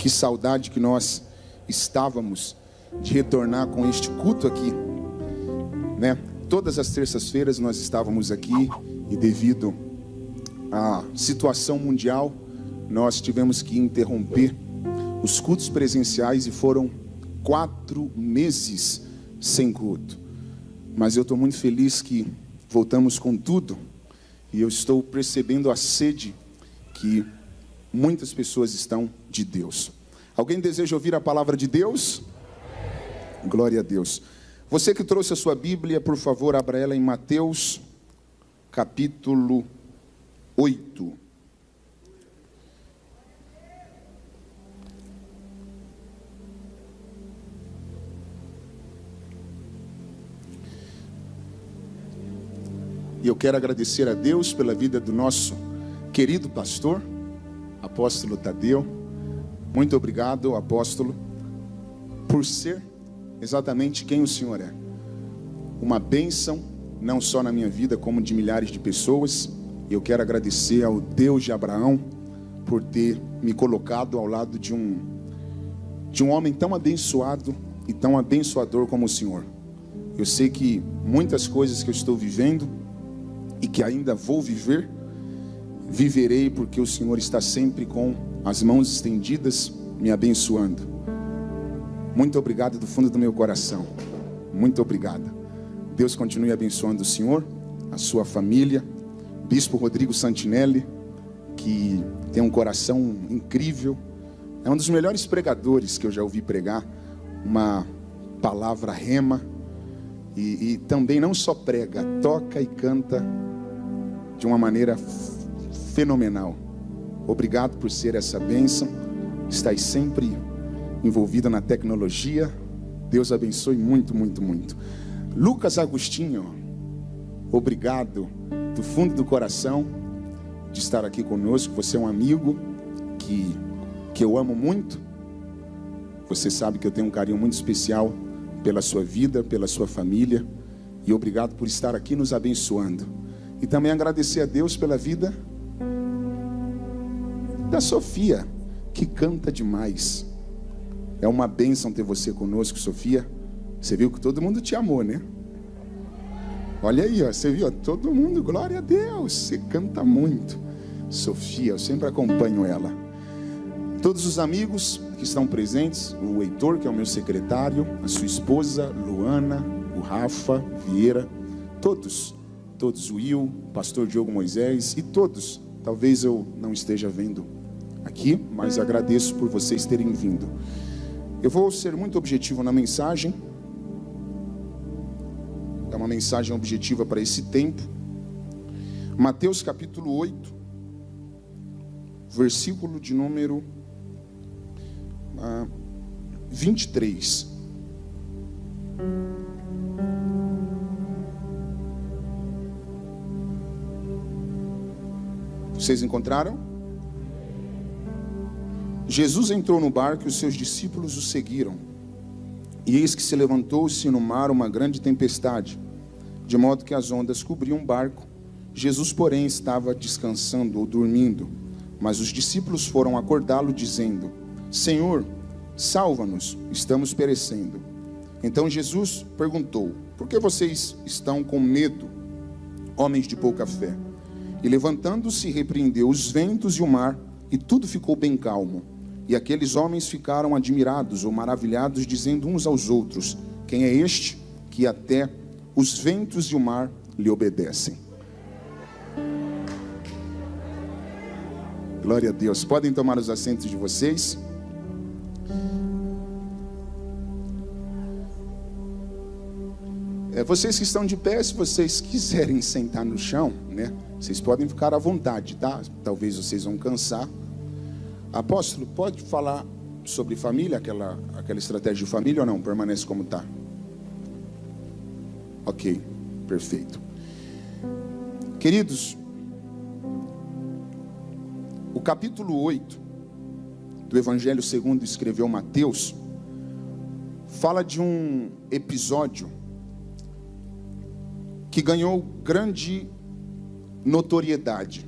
Que saudade que nós estávamos de retornar com este culto aqui, né? Todas as terças-feiras nós estávamos aqui e devido à situação mundial, nós tivemos que interromper os cultos presenciais e foram 4 meses sem culto. Mas eu estou muito feliz que voltamos com tudo e eu estou percebendo a sede que muitas pessoas estão de Deus. Alguém deseja ouvir a palavra de Deus? Glória a Deus. Você que trouxe a sua Bíblia, por favor, abra ela em Mateus, capítulo 8. E eu quero agradecer a Deus pela vida do nosso querido pastor, apóstolo Tadeu. Muito obrigado, apóstolo, por ser exatamente quem o Senhor é. Uma bênção, não só na minha vida, como de milhares de pessoas. Eu quero agradecer ao Deus de Abraão por ter me colocado ao lado de um homem tão abençoado e tão abençoador como o Senhor. Eu sei que muitas coisas que eu estou vivendo e que ainda vou viver, viverei porque o Senhor está sempre com as mãos estendidas, me abençoando. Muito obrigado do fundo do meu coração. Muito obrigado. Deus continue abençoando o Senhor, a sua família, Bispo Rodrigo Santinelli, que tem um coração incrível, é um dos melhores pregadores que eu já ouvi pregar, uma palavra rema, e também não só prega, toca e canta de uma maneira fenomenal. Obrigado por ser essa bênção. Estás sempre envolvida na tecnologia. Deus abençoe muito, muito, muito. Lucas Agostinho, obrigado do fundo do coração de estar aqui conosco. Você é um amigo que eu amo muito. Você sabe que eu tenho um carinho muito especial pela sua vida, pela sua família. E obrigado por estar aqui nos abençoando. E também agradecer a Deus pela vida da Sofia, que canta demais. É uma bênção ter você conosco, Sofia. Você viu que todo mundo te amou, né? Olha aí, ó, você viu? Todo mundo, glória a Deus. Você canta muito. Sofia, eu sempre acompanho ela. Todos os amigos que estão presentes, o Heitor, que é o meu secretário, a sua esposa, Luana, o Rafa Vieira, todos, o Will, o pastor Diogo Moisés e todos. Talvez eu não esteja vendo aqui, mas agradeço por vocês terem vindo. Eu vou ser muito objetivo na mensagem. É uma mensagem objetiva para esse tempo. Mateus capítulo 8, versículo de número 23. Vocês encontraram? Jesus entrou no barco e os seus discípulos o seguiram. E eis que se levantou-se no mar uma grande tempestade, de modo que as ondas cobriam o barco. Jesus, porém, estava descansando ou dormindo. Mas os discípulos foram acordá-lo, dizendo: Senhor, salva-nos, estamos perecendo. Então Jesus perguntou: por que vocês estão com medo, homens de pouca fé? E levantando-se, repreendeu os ventos e o mar, e tudo ficou bem calmo. E aqueles homens ficaram admirados ou maravilhados, dizendo uns aos outros: quem é este que até os ventos e o mar lhe obedecem? Glória a Deus. Podem tomar os assentos de vocês. Vocês que estão de pé, se vocês quiserem sentar no chão, né, vocês podem ficar à vontade, tá? Talvez vocês vão cansar. Apóstolo, pode falar sobre família, aquela estratégia de família ou não? Permanece como está? Ok, perfeito. Queridos, o capítulo 8 do Evangelho segundo escreveu Mateus fala de um episódio que ganhou grande notoriedade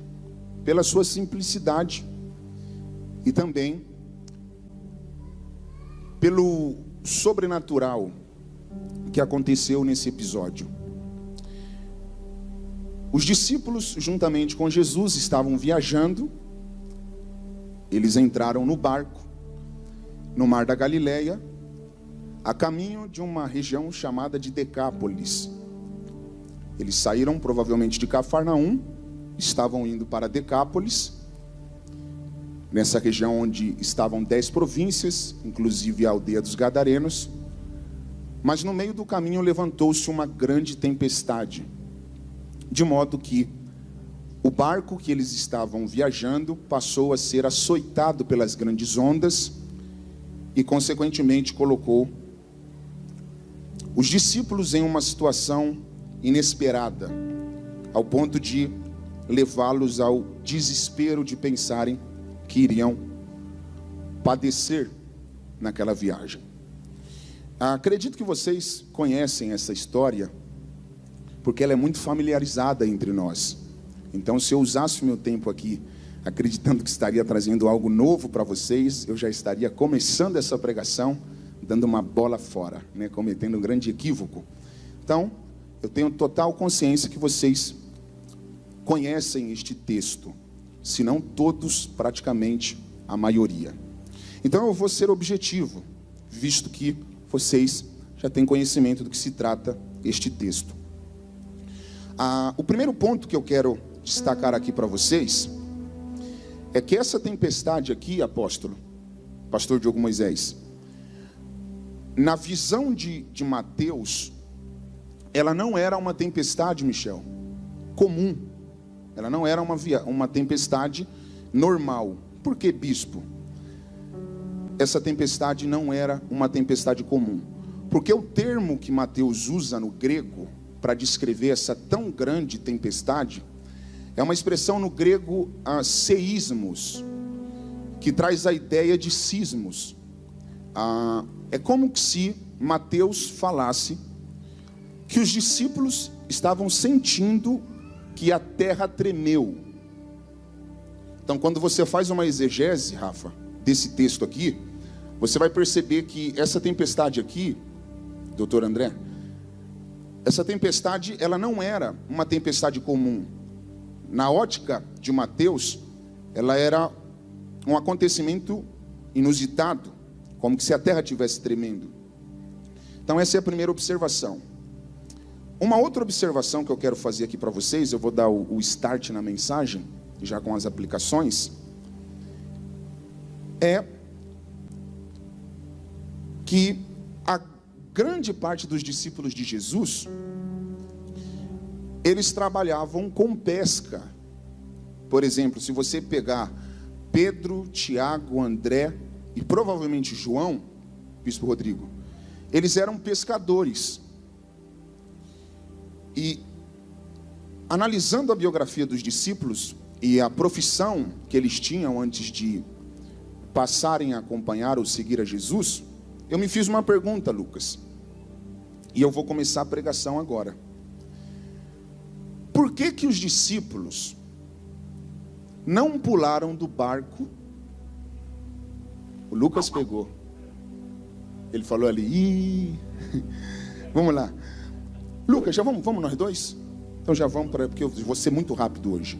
pela sua simplicidade e também pelo sobrenatural que aconteceu nesse episódio. Os discípulos, juntamente com Jesus, estavam viajando. Eles entraram no barco, no mar da Galileia, a caminho de uma região chamada de Decápolis. Eles saíram provavelmente de Cafarnaum, estavam indo para Decápolis, nessa região onde estavam 10 províncias, inclusive a aldeia dos Gadarenos. Mas no meio do caminho levantou-se uma grande tempestade, de modo que o barco que eles estavam viajando passou a ser açoitado pelas grandes ondas e, consequentemente, colocou os discípulos em uma situação inesperada, ao ponto de levá-los ao desespero de pensarem que iriam padecer naquela viagem. Acredito que vocês conhecem essa história, porque ela é muito familiarizada entre nós. Então, se eu usasse o meu tempo aqui, acreditando que estaria trazendo algo novo para vocês, eu já estaria começando essa pregação, dando uma bola fora, né? Cometendo um grande equívoco. Então, eu tenho total consciência que vocês conhecem este texto, se não todos, praticamente a maioria. Então eu vou ser objetivo, visto que vocês já têm conhecimento do que se trata este texto. O primeiro ponto que eu quero destacar aqui para vocês é que essa tempestade aqui, apóstolo, pastor Diogo Moisés, na visão de Mateus, ela não era uma tempestade, Michel, comum. Ela não era uma tempestade normal. Por que, bispo? Essa tempestade não era uma tempestade comum. Porque o termo que Mateus usa no grego para descrever essa tão grande tempestade é uma expressão no grego seísmos, que traz a ideia de sismos. É como se Mateus falasse que os discípulos estavam sentindo que a terra tremeu. Então, quando você faz uma exegese, Rafa, desse texto aqui, você vai perceber que essa tempestade aqui, doutor André, essa tempestade, ela não era uma tempestade comum. Na ótica de Mateus, ela era um acontecimento inusitado, como se a terra estivesse tremendo. Então, essa é a primeira observação. Uma outra observação que eu quero fazer aqui para vocês, eu vou dar o start na mensagem, já com as aplicações, é que a grande parte dos discípulos de Jesus, eles trabalhavam com pesca. Por exemplo, se você pegar Pedro, Tiago, André e provavelmente João, bispo Rodrigo, eles eram pescadores. E analisando a biografia dos discípulos e a profissão que eles tinham antes de passarem a acompanhar ou seguir a Jesus, eu me fiz uma pergunta, Lucas, e eu vou começar a pregação agora. Por que que os discípulos não pularam do barco? O Lucas pegou. Ele falou ali, vamos lá. Lucas, já vamos nós dois? Então já vamos, porque eu vou ser muito rápido hoje.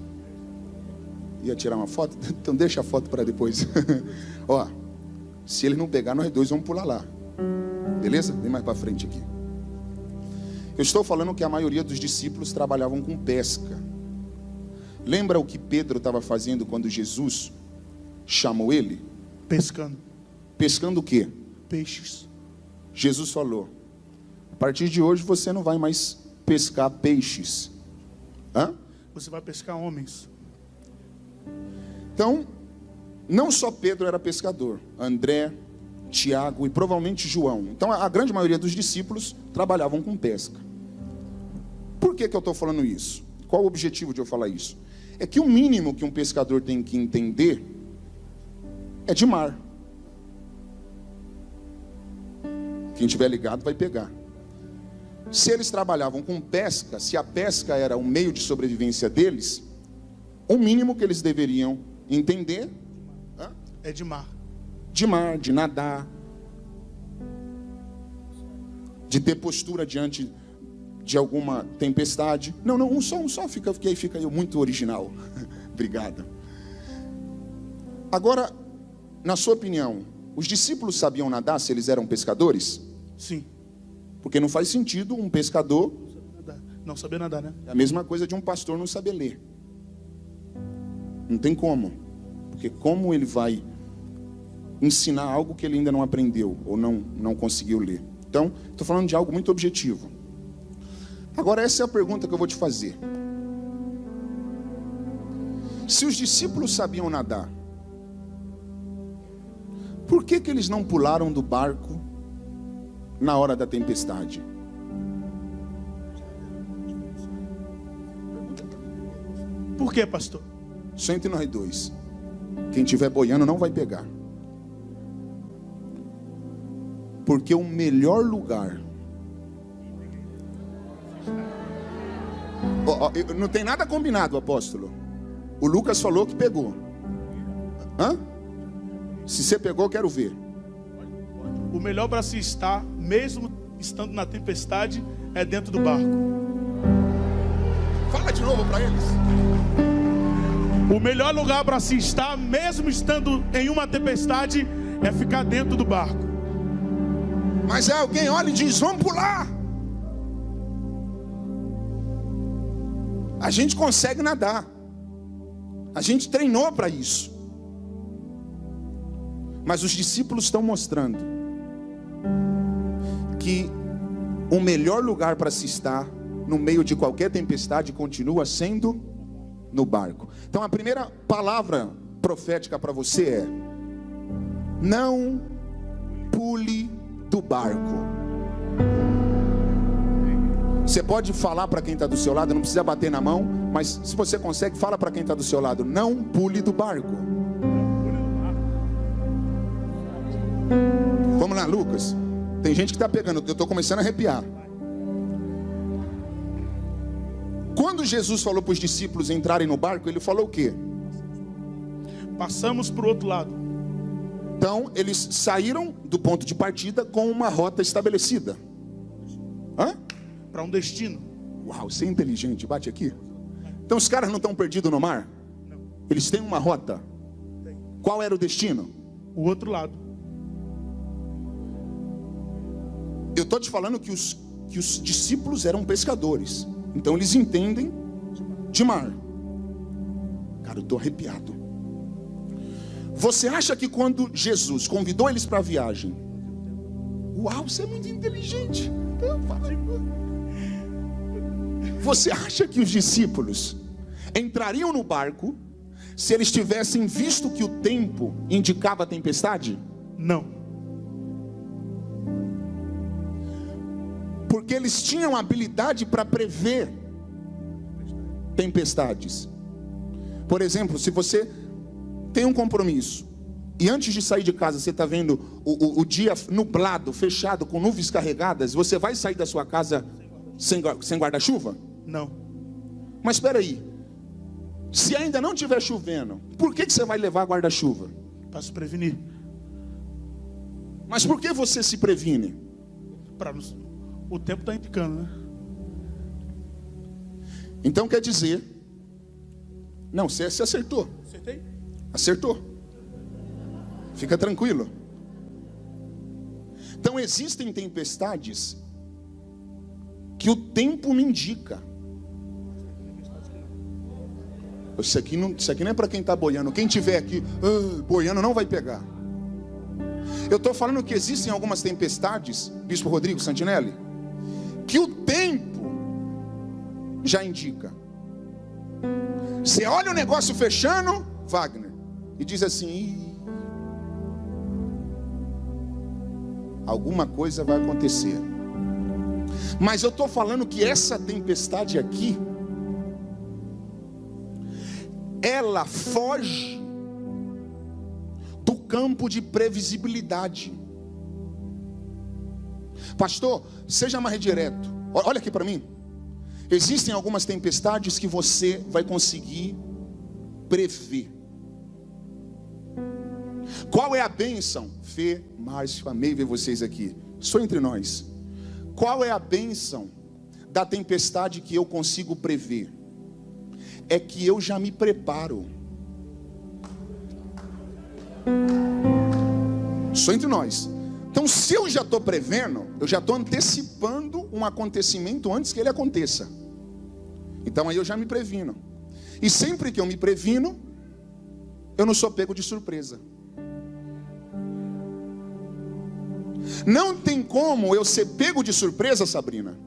Ia tirar uma foto? Então deixa a foto para depois. Ó, se ele não pegar, nós dois vamos pular lá. Beleza? Vem mais para frente aqui. Eu estou falando que a maioria dos discípulos trabalhavam com pesca. Lembra o que Pedro estava fazendo quando Jesus chamou ele? Pescando. Pescando o quê? Peixes. Jesus falou: a partir de hoje você não vai mais pescar peixes. Hã? Você vai pescar homens. Então, não só Pedro era pescador, André, Tiago e provavelmente João. Então, a grande maioria dos discípulos trabalhavam com pesca. Por que que eu estou falando isso? Qual o objetivo de eu falar isso? É que o mínimo que um pescador tem que entender é de mar. Quem estiver ligado vai pegar. Se eles trabalhavam com pesca, se a pesca era o meio de sobrevivência deles, o mínimo que eles deveriam entender é de mar. De mar, de nadar. de ter postura diante de alguma tempestade. Não, um só, fica aí muito original. Obrigado. Agora, na sua opinião, os discípulos sabiam nadar se eles eram pescadores? Sim. Porque não faz sentido um pescador não saber nadar, né? É a mesma coisa de um pastor não saber ler. Não tem como. Porque como ele vai ensinar algo que ele ainda não aprendeu ou não conseguiu ler? Então, estou falando de algo muito objetivo. Agora, essa é a pergunta que eu vou te fazer. Se os discípulos sabiam nadar, por que eles não pularam do barco na hora da tempestade? Por que, pastor? Só entre nós dois. Quem estiver boiando não vai pegar. Porque o melhor lugar... não tem nada combinado, apóstolo. O Lucas falou que pegou. Hã? Se você pegou, eu quero ver. O melhor para se estar, mesmo estando na tempestade, é dentro do barco. Fala de novo para eles. O melhor lugar para se estar, mesmo estando em uma tempestade, é ficar dentro do barco. Mas alguém olha e diz: vamos pular. A gente consegue nadar. A gente treinou para isso. Mas os discípulos estão mostrando que o melhor lugar para se estar no meio de qualquer tempestade continua sendo no barco. Então a primeira palavra profética para você é: não pule do barco. Você pode falar para quem está do seu lado, não precisa bater na mão, mas se você consegue, fala para quem está do seu lado: não pule do barco. Vamos lá, Lucas. Tem gente que está pegando, eu estou começando a arrepiar. Quando Jesus falou para os discípulos entrarem no barco, ele falou o quê? Passamos para o outro lado. Então, eles saíram do ponto de partida com uma rota estabelecida. Hã? Para um destino. Uau, você é inteligente, bate aqui. Então os caras não estão perdidos no mar? Não. Eles têm uma rota. Tem. Qual era o destino? O outro lado. Eu estou te falando que os discípulos eram pescadores. Então eles entendem de mar. Cara, eu estou arrepiado. Você acha que quando Jesus convidou eles para a viagem... Uau, você é muito inteligente. Você acha que os discípulos entrariam no barco se eles tivessem visto que o tempo indicava a tempestade? Não. Porque eles tinham habilidade para prever tempestades. Por exemplo, se você tem um compromisso e antes de sair de casa você está vendo o dia nublado, fechado, com nuvens carregadas, você vai sair da sua casa sem guarda-chuva? Não. Mas espera aí, se ainda não estiver chovendo, por que você vai levar guarda-chuva? Para se prevenir. Mas por que você se previne? O tempo está indicando, né? Então quer dizer... Não, você acertou. Acertei? Acertou. Fica tranquilo. Então existem tempestades que o tempo me indica. Isso aqui não é para quem está boiando. Quem tiver aqui boiando não vai pegar. Eu estou falando que existem algumas tempestades, Bispo Rodrigo Santinelli, que o tempo já indica. Você olha o negócio fechando, Wagner, e diz assim: alguma coisa vai acontecer. Mas eu estou falando que essa tempestade aqui, ela foge do campo de previsibilidade. Pastor, seja mais direto. Olha aqui para mim. Existem algumas tempestades que você vai conseguir prever. Qual é a bênção? Fê, Márcio, amei ver vocês aqui. Só entre nós. Qual é a bênção da tempestade que eu consigo prever? É que eu já me preparo. Só entre nós. Então, se eu já estou prevendo, eu já estou antecipando um acontecimento antes que ele aconteça. Então aí eu já me previno. E sempre que eu me previno, eu não sou pego de surpresa. Não tem como eu ser pego de surpresa, Sabrina,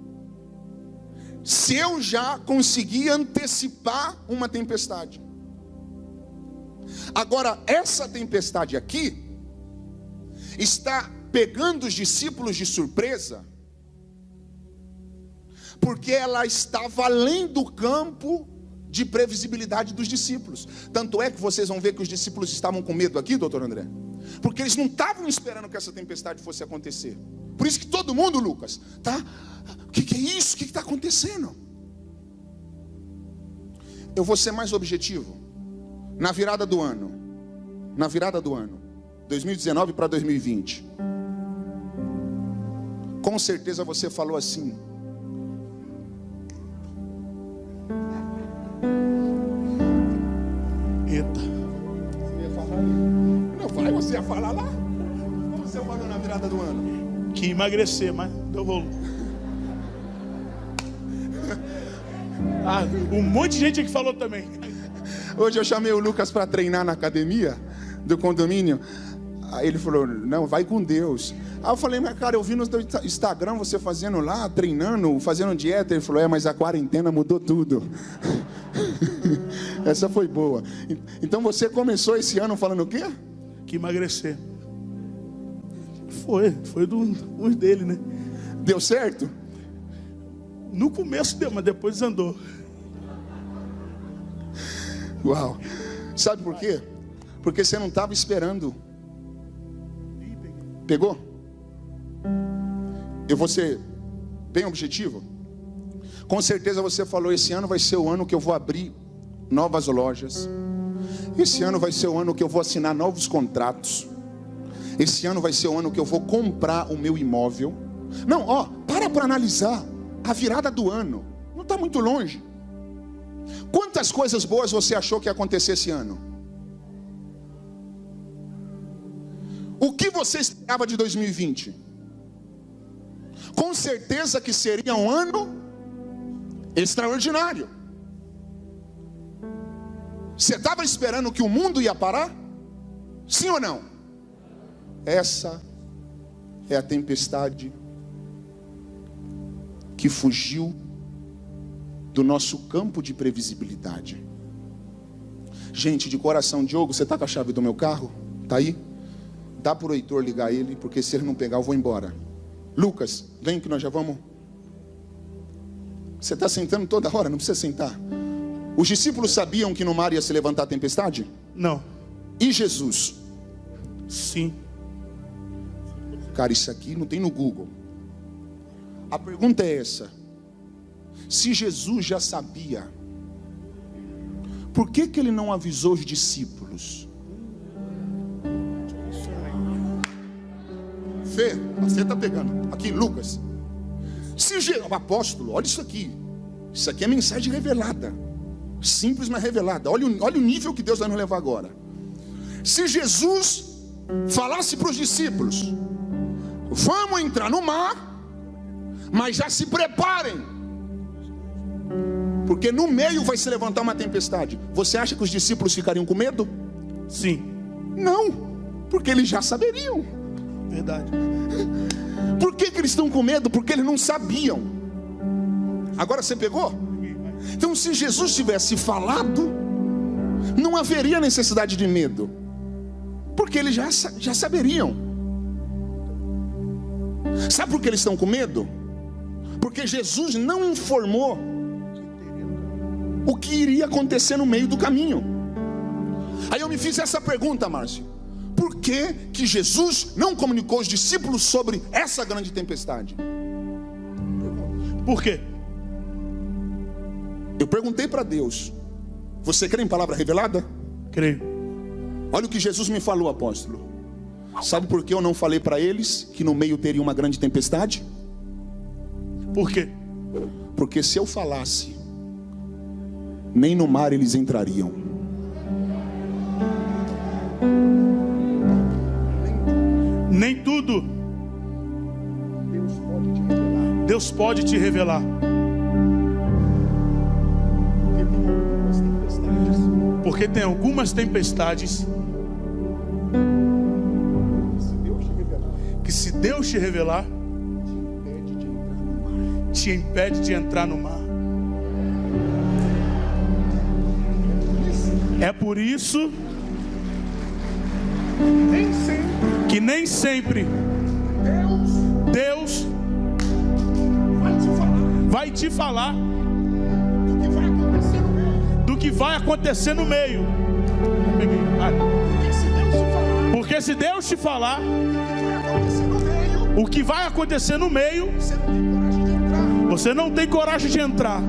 se eu já consegui antecipar uma tempestade. Agora, essa tempestade aqui está pegando os discípulos de surpresa, porque ela estava além do campo de previsibilidade dos discípulos. Tanto é que vocês vão ver que os discípulos estavam com medo aqui, doutor André, porque eles não estavam esperando que essa tempestade fosse acontecer. Por isso que todo mundo, Lucas, tá? O que é isso? O que está acontecendo? Eu vou ser mais objetivo. Na virada do ano, 2019 para 2020, com certeza você falou assim: eita. Você ia falar ali? Não vai, você ia falar lá? Como você falou na virada do ano? Que emagrecer, mas eu vou. Um monte de gente aqui falou também. Hoje eu chamei o Lucas para treinar na academia do condomínio. Aí ele falou: não, vai com Deus. Aí eu falei: mas cara, eu vi no Instagram você fazendo lá, treinando, fazendo dieta. Ele falou: mas a quarentena mudou tudo. Essa foi boa. Então você começou esse ano falando o quê? Que emagrecer. Foi uns dele, né? Deu certo? No começo deu, mas depois andou. Uau. Sabe por quê? Porque você não estava esperando. Pegou? Eu vou ser bem objetivo. Com certeza você falou: esse ano vai ser o ano que eu vou abrir novas lojas. Esse ano vai ser o ano que eu vou assinar novos contratos. Esse ano vai ser o ano que eu vou comprar o meu imóvel. Não, para analisar a virada do ano. Não está muito longe. Quantas coisas boas você achou que ia acontecer esse ano? O que você esperava de 2020? Com certeza que seria um ano extraordinário. Você estava esperando que o mundo ia parar? Sim ou não? Essa é a tempestade que fugiu do nosso campo de previsibilidade. Gente, de coração, Diogo, você está com a chave do meu carro? Está aí? Dá para o Heitor ligar ele, porque se ele não pegar eu vou embora. Lucas, vem que nós já vamos. Você está sentando toda hora, não precisa sentar. Os discípulos sabiam que no mar ia se levantar a tempestade? Não. E Jesus? Sim. Cara, isso aqui não tem no Google. A pergunta é essa: se Jesus já sabia, por que ele não avisou os discípulos? Fê, você está pegando. Aqui, Lucas. O apóstolo, olha isso aqui. Isso aqui é mensagem revelada. Simples, mas revelada. Olha o nível que Deus vai nos levar agora. Se Jesus falasse para os discípulos: vamos entrar no mar, mas já se preparem, porque no meio vai se levantar uma tempestade. Você acha que os discípulos ficariam com medo? Sim. Não, porque eles já saberiam. Verdade. Por que eles estão com medo? Porque eles não sabiam. Agora você pegou? Então, se Jesus tivesse falado, não haveria necessidade de medo, porque eles já saberiam. Sabe por que eles estão com medo? Porque Jesus não informou o que iria acontecer no meio do caminho. Aí eu me fiz essa pergunta, Márcio: por que Jesus não comunicou aos discípulos sobre essa grande tempestade? Por quê? Eu perguntei para Deus: você crê em palavra revelada? Creio. Olha o que Jesus me falou, apóstolo. Sabe por que eu não falei para eles que no meio teria uma grande tempestade? Por quê? Porque se eu falasse, nem no mar eles entrariam. Nem tudo Deus pode te revelar. Porque tem algumas tempestades que, se Deus te revelar, te impede de entrar no mar. É por isso que nem sempre Deus vai te falar do que vai acontecer no meio. Porque se Deus te falar o que vai acontecer no meio, você não tem coragem de entrar.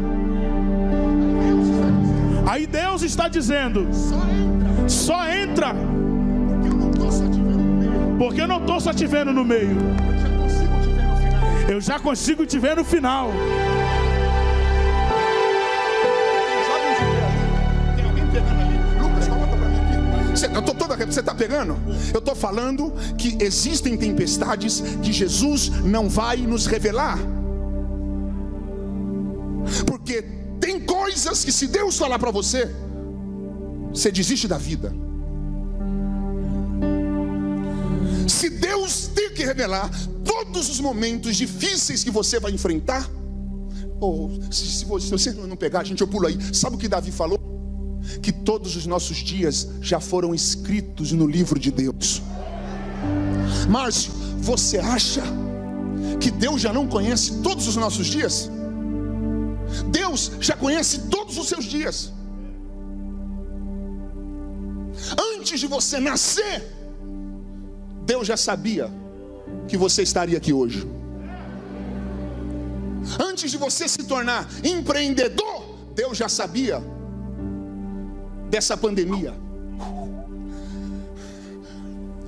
Aí Deus está dizendo: só entra, porque eu não estou só te vendo no meio, eu já consigo te ver no final. Tem alguém pegando ali? Lucas, coloca para mim aqui. Você está pegando? Eu estou falando que existem tempestades que Jesus não vai nos revelar. Porque tem coisas que, se Deus falar para você, você desiste da vida. Se Deus tem que revelar todos os momentos difíceis que você vai enfrentar, se você não pegar, gente, eu pulo aí. Sabe o que Davi falou? Que todos os nossos dias já foram escritos no livro de Deus. Márcio, você acha que Deus já não conhece todos os nossos dias? Deus já conhece todos os seus dias. Antes de você nascer, Deus já sabia que você estaria aqui hoje. Antes de você se tornar empreendedor, Deus já sabia dessa pandemia.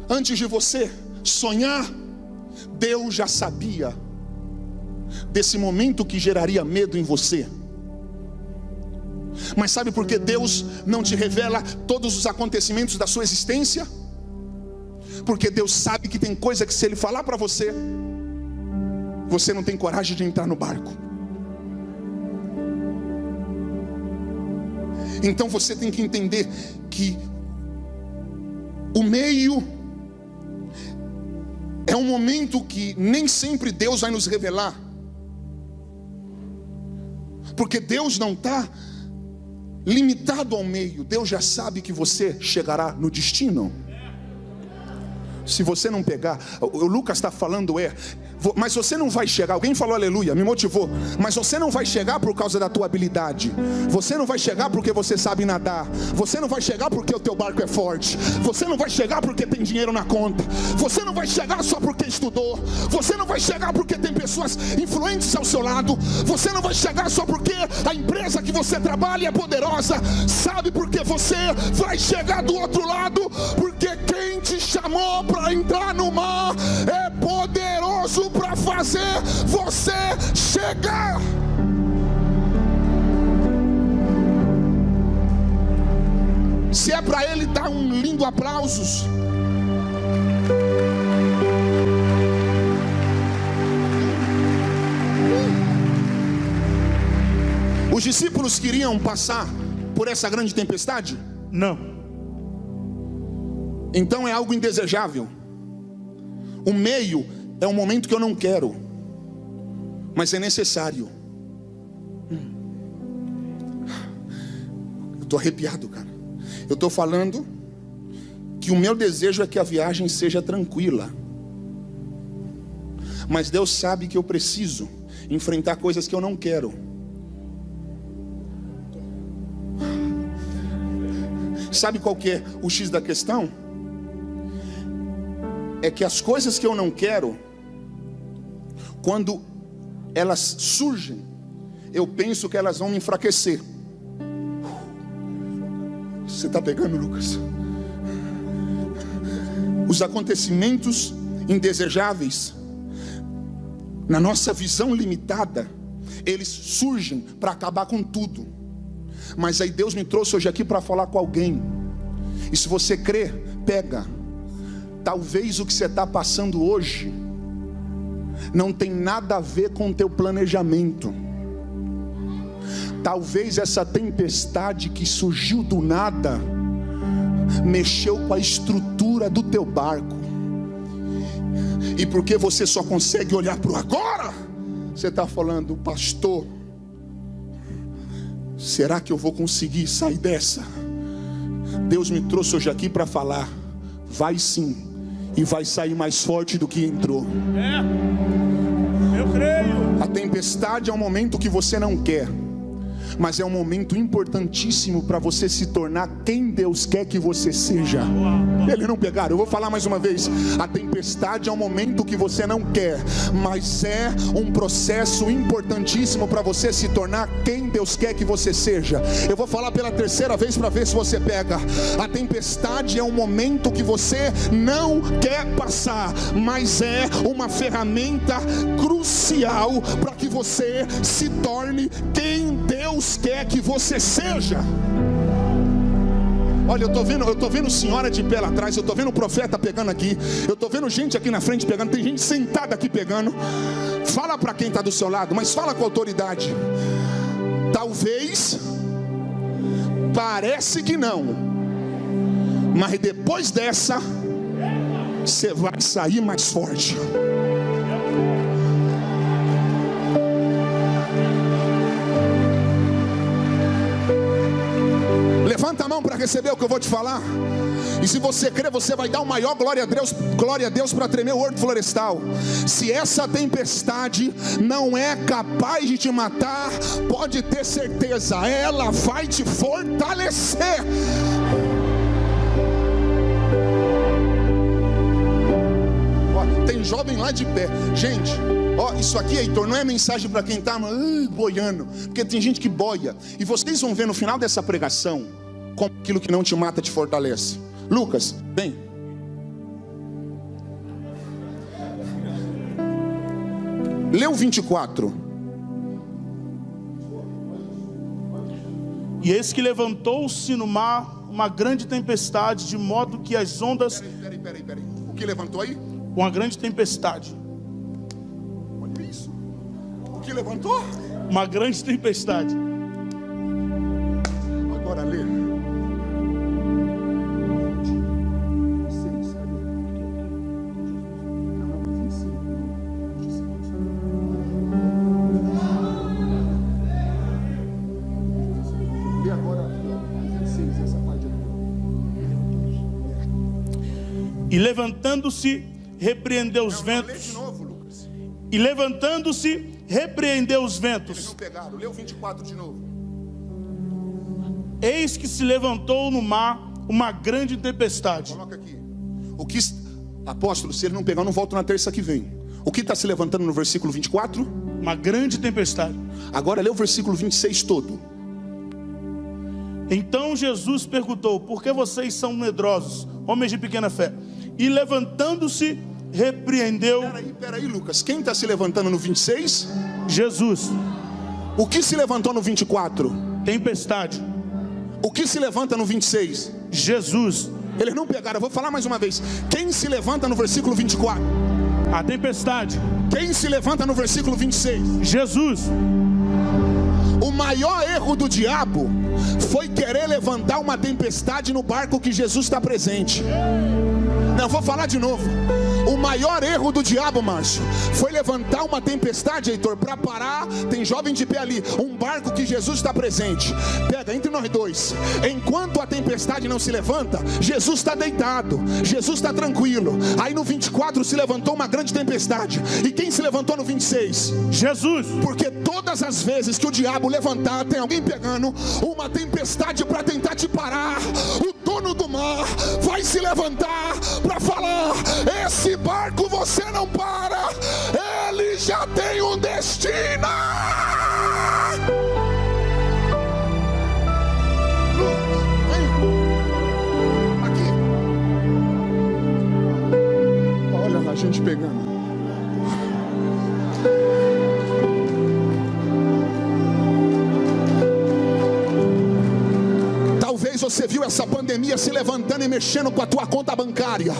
Antes de você sonhar, Deus já sabia desse momento que geraria medo em você. Mas sabe por que Deus não te revela todos os acontecimentos da sua existência? Porque Deus sabe que tem coisa que, se Ele falar para você, você não tem coragem de entrar no barco. Então você tem que entender que o meio é um momento que nem sempre Deus vai nos revelar. Porque Deus não está limitado ao meio. Deus já sabe que você chegará no destino. Se você não pegar, o Lucas está falando mas você não vai chegar. Alguém falou aleluia, me motivou. Mas você não vai chegar por causa da tua habilidade. Você não vai chegar porque você sabe nadar. Você não vai chegar porque o teu barco é forte. Você não vai chegar porque tem dinheiro na conta. Você não vai chegar só porque estudou. Você não vai chegar porque tem pessoas influentes ao seu lado. Você não vai chegar só porque a empresa que você trabalha é poderosa. Sabe por que você vai chegar do outro lado? Porque quem te chamou para entrar no mar é poderoso para fazer você chegar. Se é para Ele dar um lindo aplausos, os discípulos queriam passar por essa grande tempestade? Não. Então é algo indesejável. O meio é um momento que eu não quero, mas é necessário. Eu estou arrepiado, cara. Eu estou falando que o meu desejo é que a viagem seja tranquila. Mas Deus sabe que eu preciso enfrentar coisas que eu não quero. Sabe qual que é o X da questão? É que as coisas que eu não quero, quando elas surgem, eu penso que elas vão me enfraquecer. Você está pegando, Lucas? Os acontecimentos indesejáveis Na nossa visão limitada, eles surgem para acabar com tudo. Mas aí Deus me trouxe hoje aqui para falar com alguém. E se você crê, pega. Talvez o que você está passando hoje não tem nada a ver com o teu planejamento. Talvez essa tempestade que surgiu do nada mexeu com a estrutura do teu barco. E porque você só consegue olhar para o agora, você está falando: pastor, será que eu vou conseguir sair dessa? Deus me trouxe hoje aqui para falar: vai sim, e vai sair mais forte do que entrou. Eu creio. A tempestade é um momento que você não quer, mas é um momento importantíssimo para você se tornar quem Deus quer que você seja. Eles não pegaram, eu vou falar mais uma vez. A tempestade é um momento que você não quer, mas é um processo importantíssimo para você se tornar quem Deus quer que você seja. Eu vou falar pela terceira vez para ver se você pega. A tempestade é um momento que você não quer passar, mas é uma ferramenta crucial para que você se torne quem Deus quer que você seja. Olha, eu tô vendo senhora de pé lá atrás, eu tô vendo o profeta pegando aqui, eu tô vendo gente aqui na frente pegando, tem gente sentada aqui pegando. Fala para quem está do seu lado, mas fala com autoridade. Talvez, parece que não, mas depois dessa, você vai sair mais forte. Levanta a mão para receber o que eu vou te falar. E se você crer, você vai dar o maior glória a Deus para tremer o horto florestal. Se essa tempestade não é capaz de te matar, pode ter certeza, ela vai te fortalecer. Ó, tem jovem lá de pé. Gente, ó, isso aqui, Heitor, não é mensagem para quem está boiando, porque tem gente que boia. E vocês vão ver no final dessa pregação como aquilo que não te mata te fortalece. Lucas, vem. Lê o 24. E eis que levantou-se no mar uma grande tempestade, de modo que as ondas... Peraí. O que levantou aí? Uma grande tempestade. Olha isso. O que levantou? Uma grande tempestade. Agora lê. Lê agora 26, essa parte aqui. E levantando-se, repreendeu os ventos. Lê de novo, Lucas. E levantando-se, repreendeu os Eles ventos. não pegaram. Lê o 24 de novo. Eis que se levantou no mar uma grande tempestade. Coloca aqui. O que, apóstolo, se ele não pegar, eu não volto na terça que vem. O que está se levantando no versículo 24? Uma grande tempestade. Agora lê o versículo 26 todo. Então Jesus perguntou: por que vocês são medrosos, homens de pequena fé? E levantando-se, repreendeu. Peraí, Lucas. Quem está se levantando no 26? Jesus. O que se levantou no 24? Tempestade. O que se levanta no 26? Jesus. Eles não pegaram, eu vou falar mais uma vez. Quem se levanta no versículo 24? A tempestade. Quem se levanta no versículo 26? Jesus. O maior erro do diabo foi querer levantar uma tempestade no barco que Jesus está presente. Não, eu vou falar de novo. O maior erro do diabo, Márcio, foi levantar uma tempestade, Heitor, para parar, tem jovem de pé ali, um barco que Jesus está presente. Pega, entre nós dois. Enquanto a tempestade não se levanta, Jesus está deitado, Jesus está tranquilo. Aí no 24 se levantou uma grande tempestade. E quem se levantou no 26? Jesus. Porque todas as vezes que o diabo levantar, tem alguém pegando uma tempestade para tentar te parar. O dono do mar vai se levantar para falar: esse barco você não para, ele já tem um destino. Aqui. Olha lá, a gente pegando. você viu essa pandemia se levantando e mexendo com a tua conta bancária.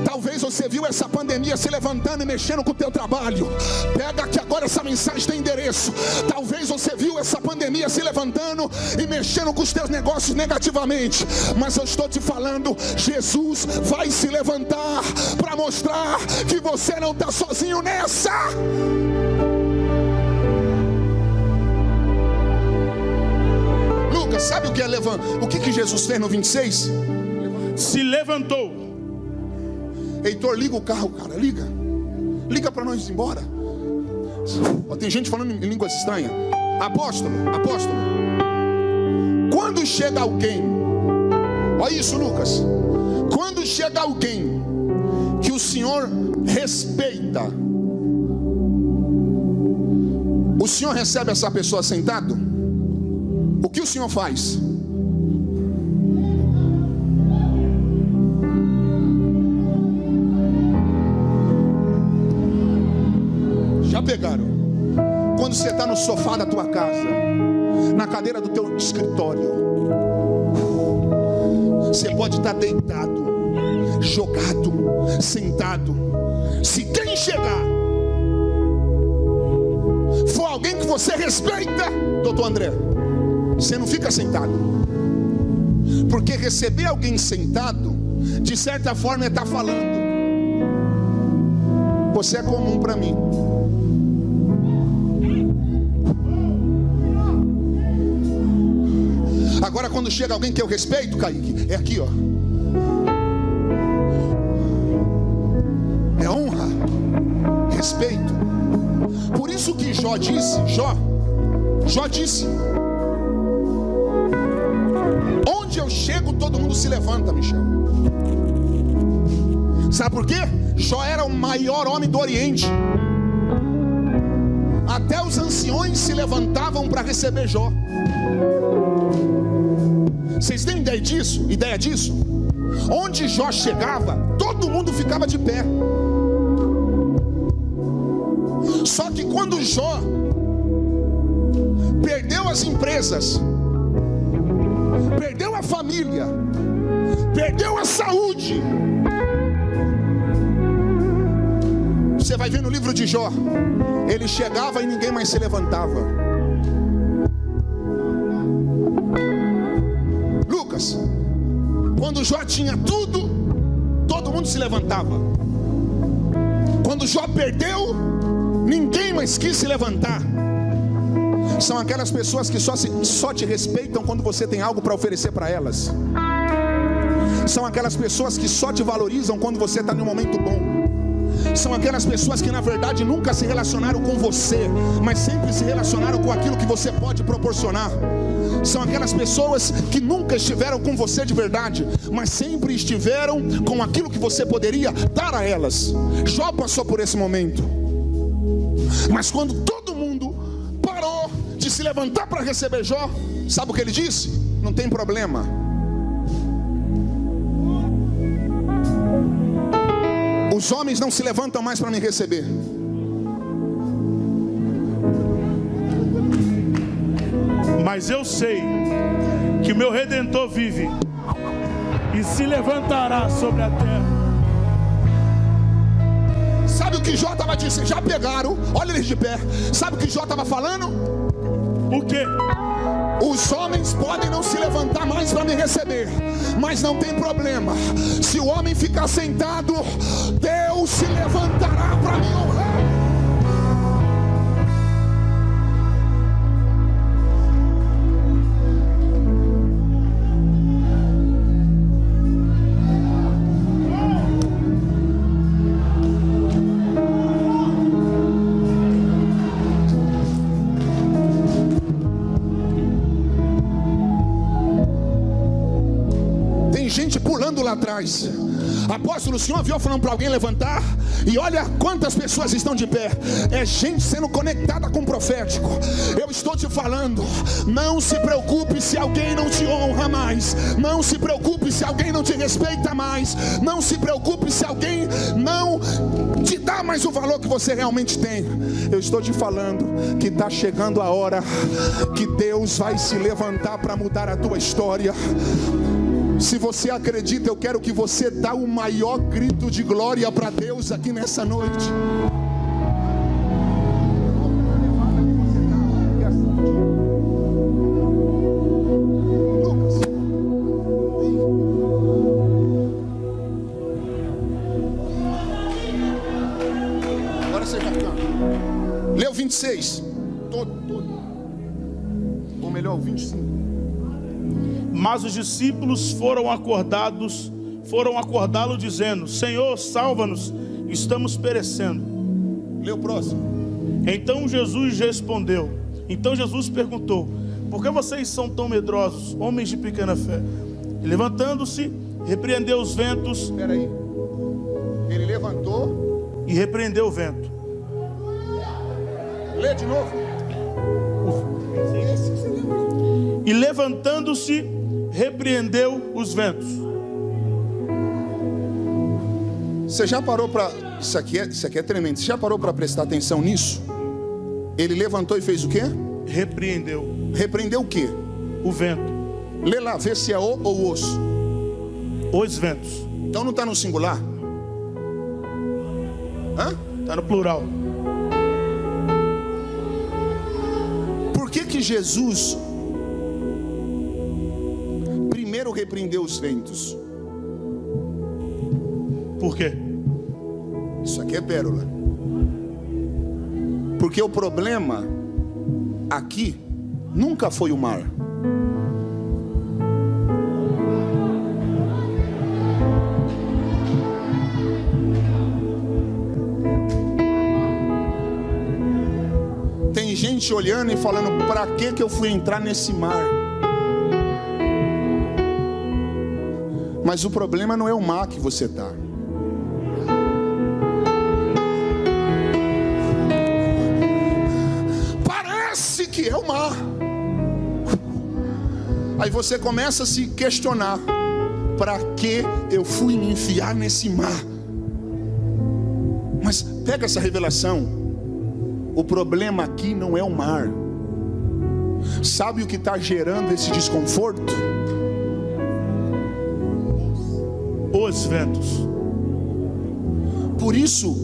Talvez você viu essa pandemia se levantando e mexendo com o teu trabalho. Pega que agora essa mensagem tem endereço. Talvez você viu essa pandemia se levantando e mexendo com os teus negócios negativamente. Mas eu estou te falando, Jesus vai se levantar para mostrar que você não está sozinho nessa. Lucas, sabe o que é levantar? O que Jesus fez no 26? Se levantou. Heitor, liga o carro, cara, liga para nós ir embora. Tem gente falando em línguas estranhas. Apóstolo, quando chega alguém, olha isso, Lucas, quando chega alguém que o Senhor respeita, o Senhor recebe essa pessoa sentado? O que o Senhor faz? Pegaram? Quando você está no sofá da tua casa, na cadeira do teu escritório, você pode estar deitado, jogado, sentado. Se quem chegar for alguém que você respeita, doutor André, você não fica sentado. Porque receber alguém sentado, de certa forma é estar falando: você é comum para mim. Agora quando chega alguém que eu respeito, Kaique, é aqui, ó. É honra, respeito. Por isso que Jó disse, onde eu chego todo mundo se levanta, Michel. Sabe por quê? Jó era o maior homem do Oriente. Até os anciões se levantavam para receber Jó. Vocês têm ideia disso? Onde Jó chegava, todo mundo ficava de pé. Só que quando Jó perdeu as empresas, perdeu a família, perdeu a saúde, você vai ver no livro de Jó, ele chegava e ninguém mais se levantava. Quando Jó tinha tudo, todo mundo se levantava. Quando Jó perdeu, ninguém mais quis se levantar. São aquelas pessoas que só te respeitam quando você tem algo para oferecer para elas. São aquelas pessoas que só te valorizam quando você está em um momento bom. São aquelas pessoas que na verdade nunca se relacionaram com você, mas sempre se relacionaram com aquilo que você pode proporcionar. São aquelas pessoas que nunca estiveram com você de verdade, mas sempre estiveram com aquilo que você poderia dar a elas. Jó passou por esse momento. Mas quando todo mundo parou de se levantar para receber Jó, sabe o que ele disse? Não tem problema. Os homens não se levantam mais para me receber. Mas eu sei que o meu Redentor vive e se levantará sobre a terra. Sabe o que Jó estava dizendo? Já pegaram, olha eles de pé. Sabe o que Jó estava falando? O quê? Os homens podem não se levantar mais para me receber, mas não tem problema. Se o homem ficar sentado, Deus se levantará para me honrar. chegando lá atrás. Apóstolo, o senhor viu falando para alguém levantar? E olha quantas pessoas estão de pé. É gente sendo conectada com o profético. Eu estou te falando, não se preocupe se alguém não te honra mais. Não se preocupe se alguém não te respeita mais. Não se preocupe se alguém não te dá mais o valor que você realmente tem. Eu estou te falando que está chegando a hora que Deus vai se levantar para mudar a tua história. Se você acredita, eu quero que você dê o maior grito de glória para Deus aqui nessa noite. Agora você já canta. Lê o 26. Todo. Ou melhor, o 25. Mas os discípulos foram acordá-lo dizendo: Senhor, salva-nos, estamos perecendo. Lê o próximo. Então Jesus perguntou: por que vocês são tão medrosos, homens de pequena fé? E levantando-se, repreendeu os ventos. Espera aí. Ele levantou e repreendeu o vento. Lê de novo. E levantando-se, repreendeu os ventos. Você já parou para... Isso aqui é tremendo. Você já parou para prestar atenção nisso? Ele levantou e fez o quê? Repreendeu. Repreendeu o quê? O vento. Lê lá, vê se é o ou os. Os ventos. Então não está no singular? Hã? Está no plural. Por que Jesus primeiro repreendeu os ventos? Por quê? Isso aqui é pérola. Porque o problema aqui nunca foi o mar. Tem gente olhando e falando: para que eu fui entrar nesse mar? Mas o problema não é o mar que você está. Parece que é o mar. Aí você começa a se questionar: para que eu fui me enfiar nesse mar? Mas pega essa revelação. O problema aqui não é o mar. Sabe o que está gerando esse desconforto? Os ventos. Por isso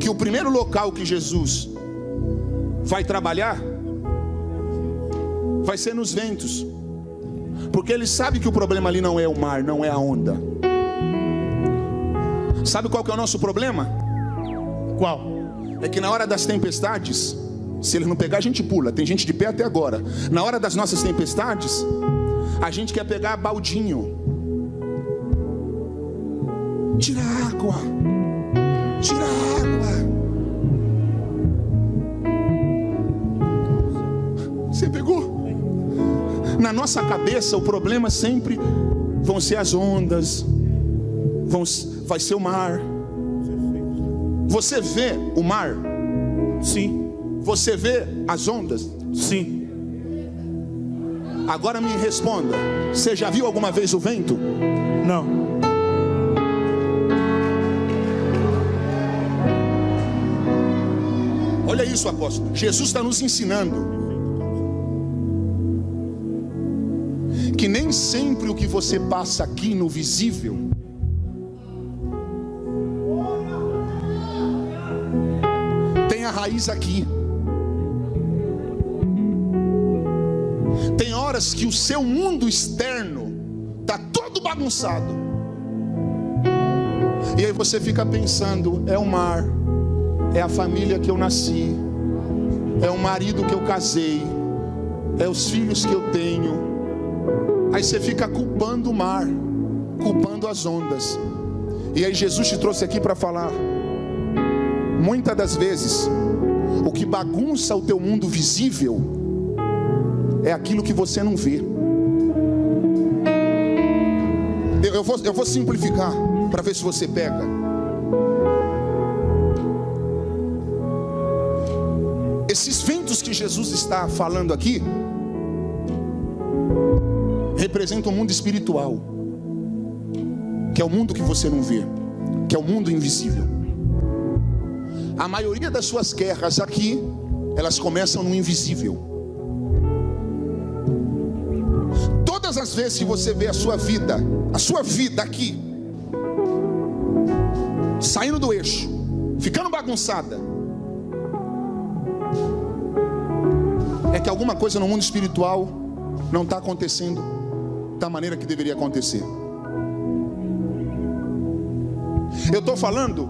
que o primeiro local que Jesus vai trabalhar vai ser nos ventos. Porque ele sabe que o problema ali não é o mar, não é a onda. Sabe qual que é o nosso problema? Qual? É que na hora das tempestades, se ele não pegar, a gente pula. Tem gente de pé até agora. Na hora das nossas tempestades, a gente quer pegar baldinho. Tira água. Tira água. Você pegou? Na nossa cabeça, o problema sempre vão ser as ondas, vai ser o mar. Você vê o mar? Sim. Você vê as ondas? Sim. Agora me responda: você já viu alguma vez o vento? Não. Olha isso, apóstolo. Jesus está nos ensinando que nem sempre o que você passa aqui no visível tem a raiz aqui. Tem horas que o seu mundo externo está todo bagunçado, e aí você fica pensando: é o mar, é a família que eu nasci, é o marido que eu casei, é os filhos que eu tenho. Aí você fica culpando o mar, culpando as ondas. E aí Jesus te trouxe aqui para falar: muitas das vezes o que bagunça o teu mundo visível é aquilo que você não vê. eu vou simplificar para ver se você pega. Esses ventos que Jesus está falando aqui representam o mundo espiritual, que é o mundo que você não vê, que é o mundo invisível. A maioria das suas guerras aqui, elas começam no invisível. Todas as vezes que você vê a sua vida aqui saindo do eixo, ficando bagunçada, é que alguma coisa no mundo espiritual não está acontecendo da maneira que deveria acontecer. Eu estou falando,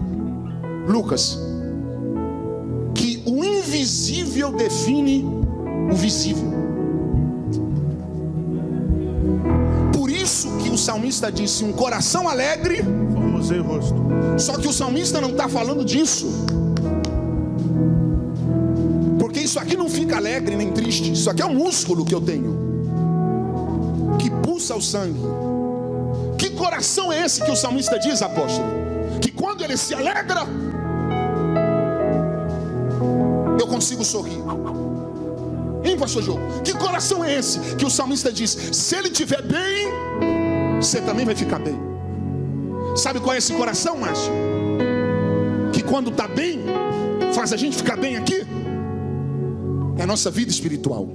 Lucas, que o invisível define o visível. Por isso que o salmista disse: um coração alegre Formoseia o rosto. Só que o salmista não está falando disso, porque isso aqui não fica alegre nem triste. Isso aqui é um músculo que eu tenho, que pulsa o sangue. Que coração é esse que o salmista diz, apóstolo? Que quando ele se alegra, eu consigo sorrir. Hein, pastor João? Que coração é esse que o salmista diz: se ele estiver bem, você também vai ficar bem. Sabe qual é esse coração, Márcio? Que quando está bem, faz a gente ficar bem aqui. É a nossa vida espiritual.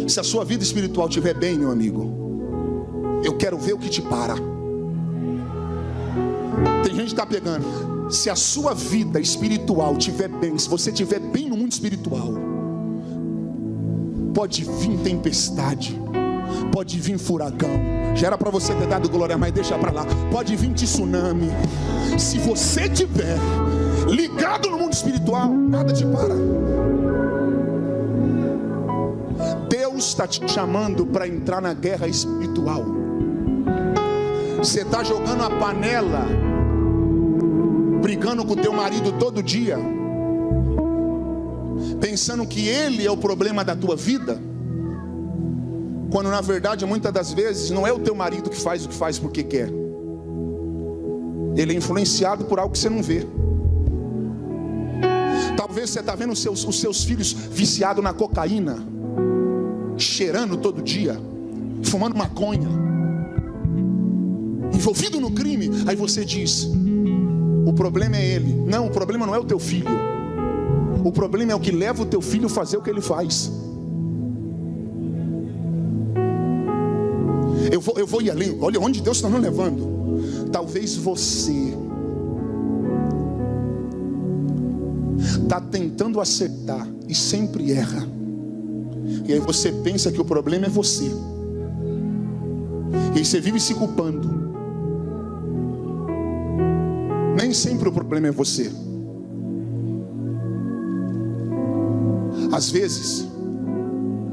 Se a sua vida espiritual estiver bem, meu amigo, eu quero ver o que te para. Tem gente que está pegando. Se a sua vida espiritual estiver bem, se você estiver bem no mundo espiritual, pode vir tempestade, pode vir furacão. Já era para você ter dado glória, mas deixa para lá. Pode vir tsunami. Se você estiver ligado no mundo espiritual, nada te para. Deus está te chamando para entrar na guerra espiritual. Você está jogando a panela, brigando com o teu marido todo dia, pensando que ele é o problema da tua vida, quando na verdade muitas das vezes não é o teu marido que faz o que faz porque quer. Ele é influenciado por algo que você não vê. Talvez você está vendo os seus filhos viciados na cocaína, cheirando todo dia, fumando maconha, envolvido no crime. Aí você diz: o problema é ele. Não, o problema não é o teu filho. O problema é o que leva o teu filho a fazer o que ele faz. Eu vou ir além. Olha onde Deus está nos levando. Talvez você está tentando acertar e sempre erra. E aí você pensa que o problema é você. E aí você vive se culpando. Nem sempre o problema é você. Às vezes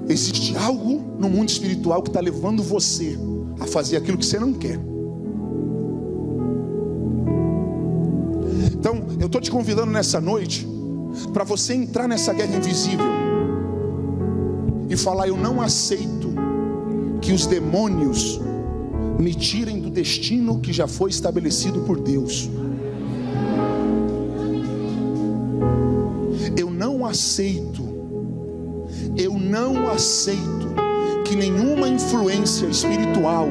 existe algo no mundo espiritual que está levando você a fazer aquilo que você não quer. Então eu estou te convidando nessa noite para você entrar nessa guerra invisível e falar: eu não aceito que os demônios me tirem do destino que já foi estabelecido por Deus. Eu não aceito que nenhuma influência espiritual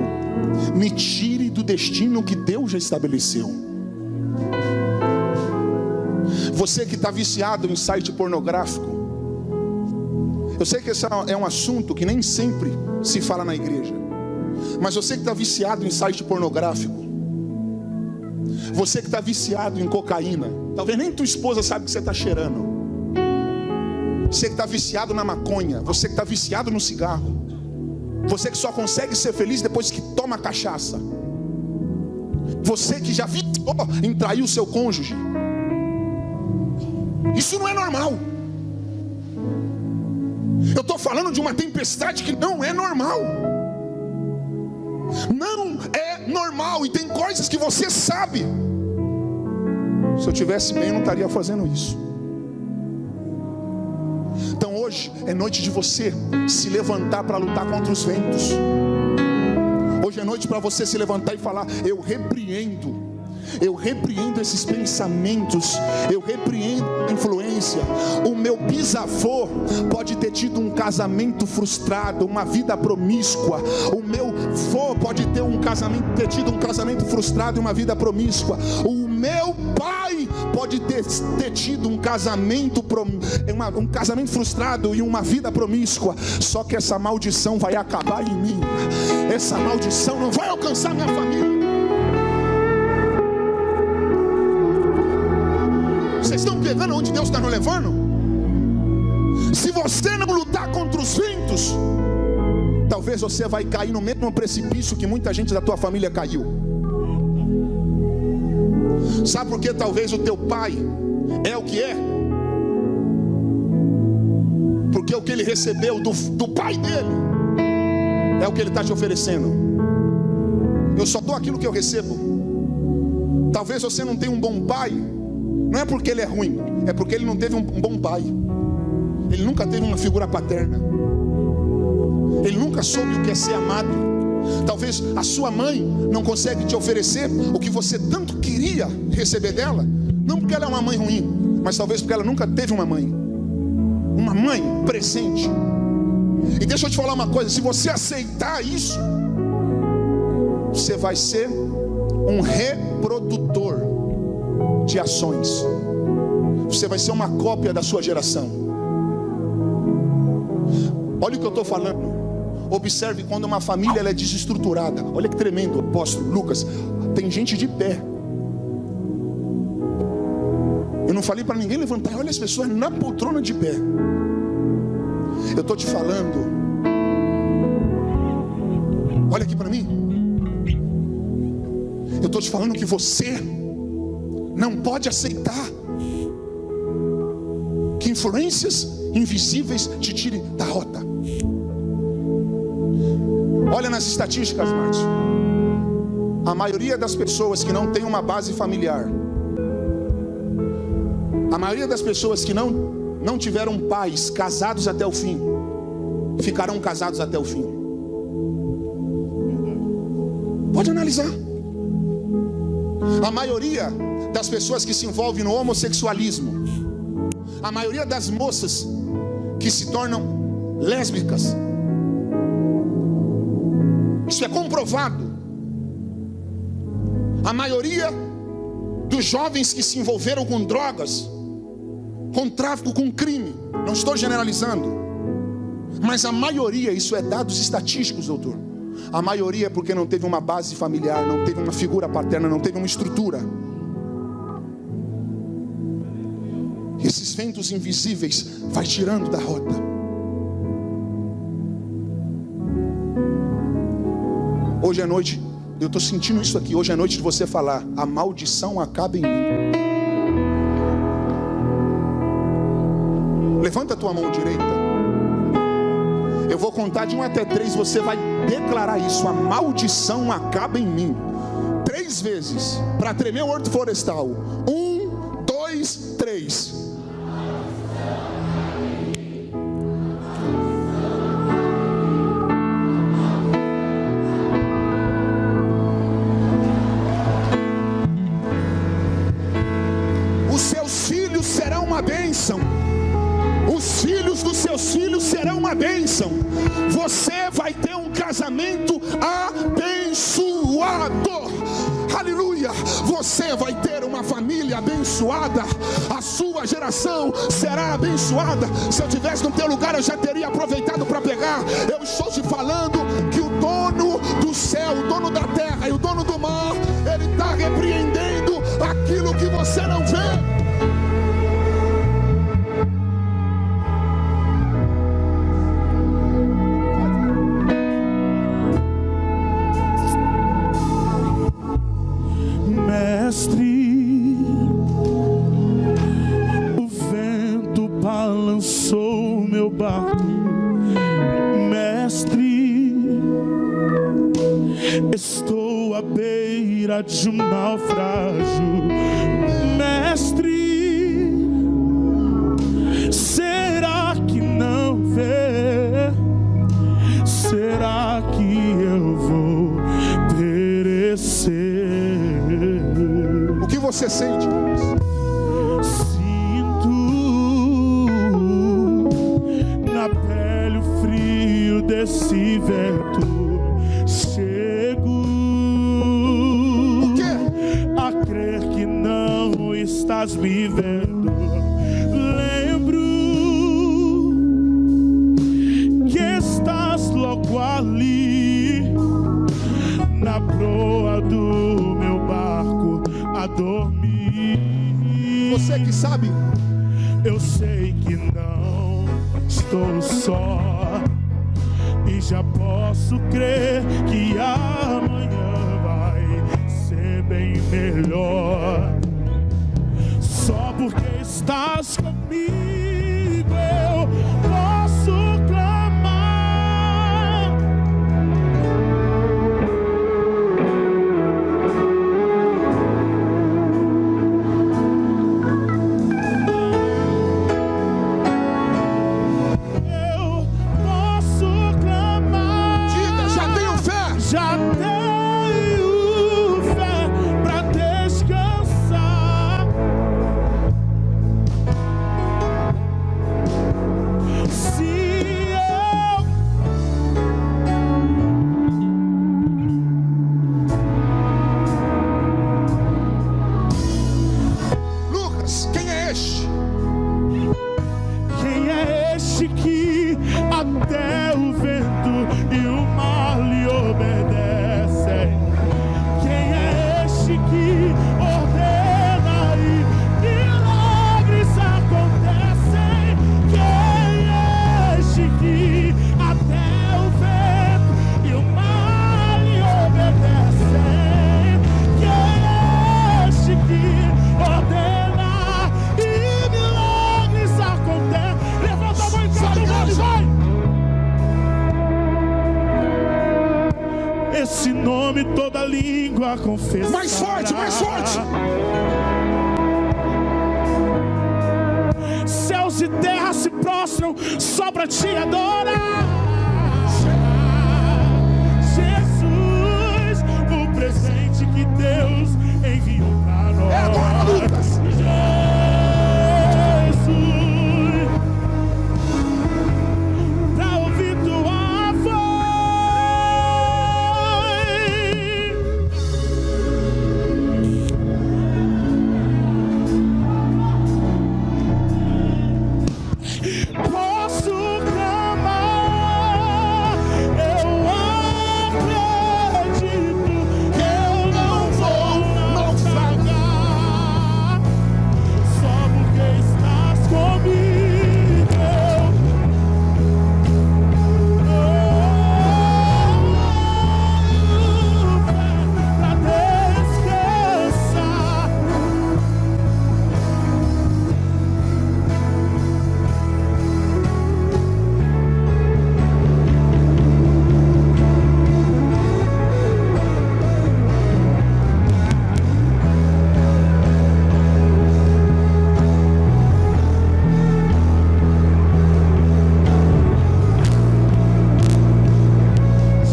me tire do destino que Deus já estabeleceu. Você que está viciado em site pornográfico, eu sei que esse é um assunto que nem sempre se fala na igreja, mas você que está viciado em site pornográfico, você que está viciado em cocaína, talvez nem tua esposa sabe que você está cheirando. Você que está viciado na maconha, você que está viciado no cigarro, você que só consegue ser feliz depois que toma cachaça, você que já viciou em trair o seu cônjuge. Isso não é normal. Eu estou falando de uma tempestade que não é normal. Não é normal. E tem coisas que você sabe. Se eu tivesse bem, eu não estaria fazendo isso. Então hoje é noite de você se levantar para lutar contra os ventos. Hoje é noite para você se levantar e falar: eu repreendo esses pensamentos, eu repreendo a influência. O meu bisavô pode ter tido um casamento frustrado, uma vida promíscua. O meu avô pode ter tido um casamento frustrado e uma vida promíscua. O meu pai pode ter tido um casamento frustrado e uma vida promíscua. Só que essa maldição vai acabar em mim. Essa maldição não vai alcançar minha família. Vocês estão pegando onde Deus está nos levando? Se você não lutar contra os ventos, talvez você vai cair no mesmo precipício que muita gente da tua família caiu. Sabe por que talvez o teu pai é o que é? Porque o que ele recebeu do pai dele é o que ele está te oferecendo. Eu só dou aquilo que eu recebo. Talvez você não tenha um bom pai. Não é porque ele é ruim, é porque ele não teve um bom pai. Ele nunca teve uma figura paterna. Ele nunca soube o que é ser amado. Talvez a sua mãe não consegue te oferecer o que você tanto queria receber dela. Não porque ela é uma mãe ruim, mas talvez porque ela nunca teve uma mãe presente. E deixa eu te falar uma coisa: se você aceitar isso, você vai ser um reprodutor de ações. Você vai ser uma cópia da sua geração. Olha o que eu estou falando. Observe quando uma família ela é desestruturada. Olha que tremendo, apóstolo Lucas. Tem gente de pé. Eu não falei para ninguém levantar. Olha as pessoas na poltrona de pé. Eu estou te falando. Olha aqui para mim. Eu estou te falando que você não pode aceitar que influências invisíveis te tirem da rota. Olha nas estatísticas, Márcio. A maioria das pessoas que não tem uma base familiar, a maioria das pessoas que não tiveram pais casados até o fim, ficarão casados até o fim. Pode analisar. A maioria das pessoas que se envolvem no homossexualismo, a maioria das moças que se tornam lésbicas, isso é comprovado. A maioria dos jovens que se envolveram com drogas, com tráfico, com crime, não estou generalizando, mas a maioria, isso é dados estatísticos, doutor. A maioria é porque não teve uma base familiar, não teve uma figura paterna, não teve uma estrutura. Esses ventos invisíveis vai tirando da rota. Hoje à noite, eu estou sentindo isso aqui. Hoje à noite de você falar: a maldição acaba em mim. Levanta a tua mão direita. Eu vou contar de 1 até 3. Você vai declarar isso: a maldição acaba em mim. 3 vezes. Para tremer o horto florestal. 1, 2, 3. Os seus filhos serão uma bênção. Os filhos dos seus filhos serão uma bênção. Você vai ter um casamento abençoado. Aleluia. Você vai ter uma família abençoada. A sua geração será abençoada. Se eu estivesse no teu lugar, eu já teria aproveitado para pegar. Eu estou te falando que o dono do céu, o dono da terra e o dono do mar, ele está repreendendo aquilo que você não vê. Mestre, o vento balançou meu barco. Mestre, estou à beira de um naufrágio. Mestre, será que não vê? Será que eu vou você sente? Sinto na pele o frio desse vento. Chego a crer que não estás me vendo. Lembro que estás logo ali, na proa do meu barco a dormir. Você que sabe, eu sei que não estou só, e já posso crer que amanhã vai ser bem melhor. Só porque estás comigo eu posso clamar. Eu posso clamar. diga, já tenho fé. Já tenho fé pra descansar. Se eu Lucas, quem é este? Quem é este que até o vento e o mar lhe obedecem? Quem é este que ordena e milagres acontecem? Quem é este que até o vento e o mar lhe obedecem? Quem é este que ordena e milagres acontecem? Levanta a mão em cada nome, vai! Esse nome toda língua confessará. Mais forte, mais forte. Céus e terra se prostram só pra te adorar. Jesus, o presente que Deus enviou pra nós. É agora, Lucas. Jesus, pra ouvir tua voz. Posso clamar, eu acredito que eu não vou naufragar, só porque estás comigo. Pra descansar.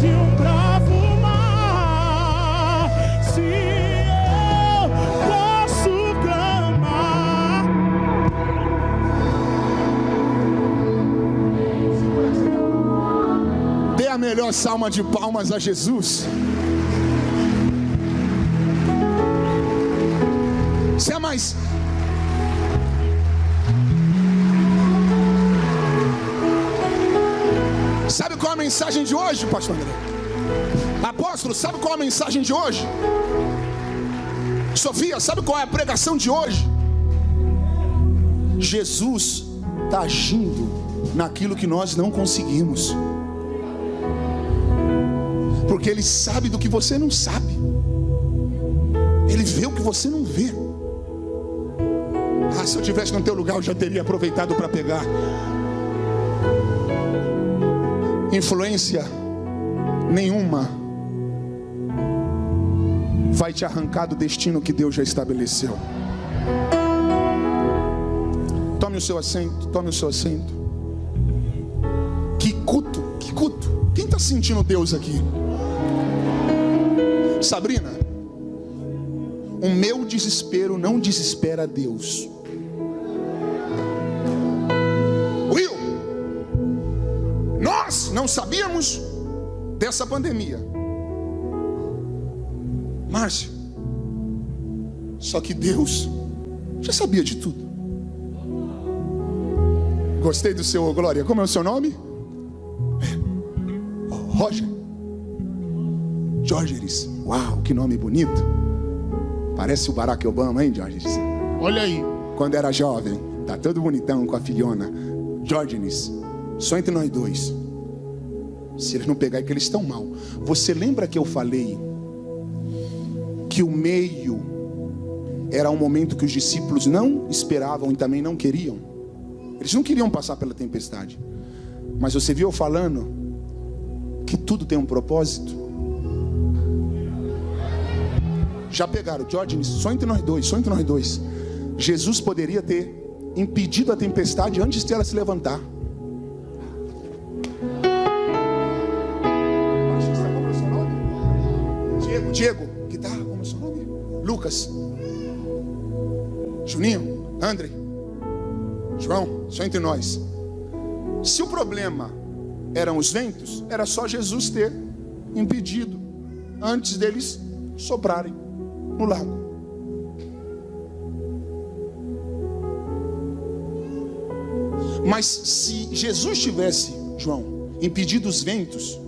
De um bravo mar, se eu posso clamar. Dê a melhor salva de palmas a Jesus. Se é mais. Sabe qual é a mensagem de hoje, pastor André? Apóstolo, sabe qual é a mensagem de hoje? Sofia, sabe qual é a pregação de hoje? Jesus está agindo naquilo que nós não conseguimos, porque Ele sabe do que você não sabe. Ele vê o que você não vê. Ah, se eu estivesse no teu lugar, eu já teria aproveitado para pegar. Influência nenhuma vai te arrancar do destino que Deus já estabeleceu. Tome o seu assento, tome o seu assento. Que culto, que culto. Quem está sentindo Deus aqui? Sabrina, o meu desespero não desespera a Deus. Will, nós não sabíamos dessa pandemia, Márcio, só que Deus já sabia de tudo. Gostei do seu, Glória. Como é o seu nome? Roger Jorgeris. Uau, que nome bonito. Parece o Barack Obama, hein, Jorgeris? Olha aí. Quando era jovem, tá todo bonitão com a filhona. Jorgeris, só entre nós dois. Se eles não pegarem, que eles estão mal. Você lembra que eu falei que o meio era um momento que os discípulos não esperavam e também não queriam? Eles não queriam passar pela tempestade. Mas você viu eu falando que tudo tem um propósito? Já pegaram, Jorge, só entre nós dois, só entre nós dois. Jesus poderia ter impedido a tempestade antes de ela se levantar. Como é o seu nome? Diego, guitarra, como é o seu nome? Lucas, Juninho, André, João, só entre nós. Se o problema eram os ventos, era só Jesus ter impedido antes deles soprarem no lago. Mas se Jesus tivesse, João, impedido os ventos,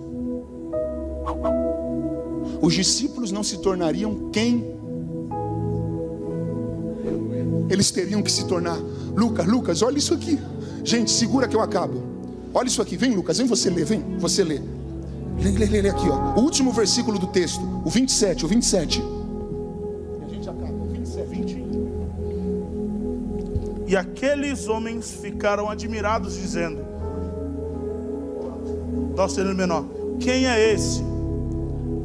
os discípulos não se tornariam quem eles teriam que se tornar. Lucas, olha isso aqui. Gente, segura que eu acabo. Olha isso aqui, vem Lucas, vem você ler, vem, você lê. Lê aqui, ó. O último versículo do texto, o 27. E a gente acaba, o 20. E aqueles homens ficaram admirados, dizendo, dó sendo menor, quem é esse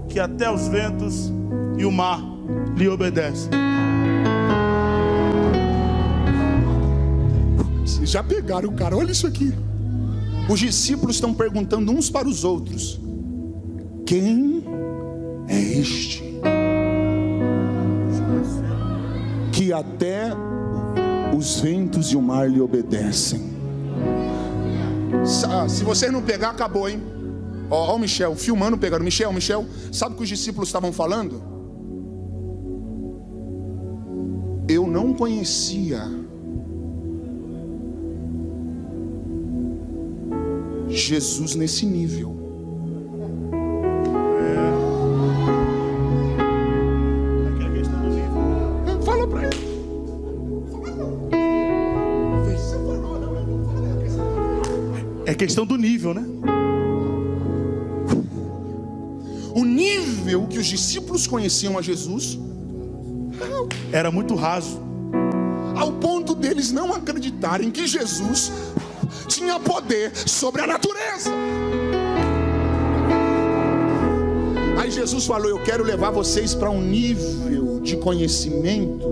que até os ventos e o mar lhe obedecem? Vocês já pegaram o cara, olha isso aqui. Os discípulos estão perguntando uns para os outros: quem é este que até os ventos e o mar lhe obedecem? Se vocês não pegar, acabou, hein? Ó o Michel, filmando, pegaram. Michel, sabe o que os discípulos estavam falando? Eu não conhecia Jesus nesse nível. É questão do nível. Fala pra ele. É questão do nível, né? O nível que os discípulos conheciam a Jesus era muito raso, ao ponto deles não acreditarem que Jesus tinha poder sobre a natureza. Aí Jesus falou: eu quero levar vocês para um nível de conhecimento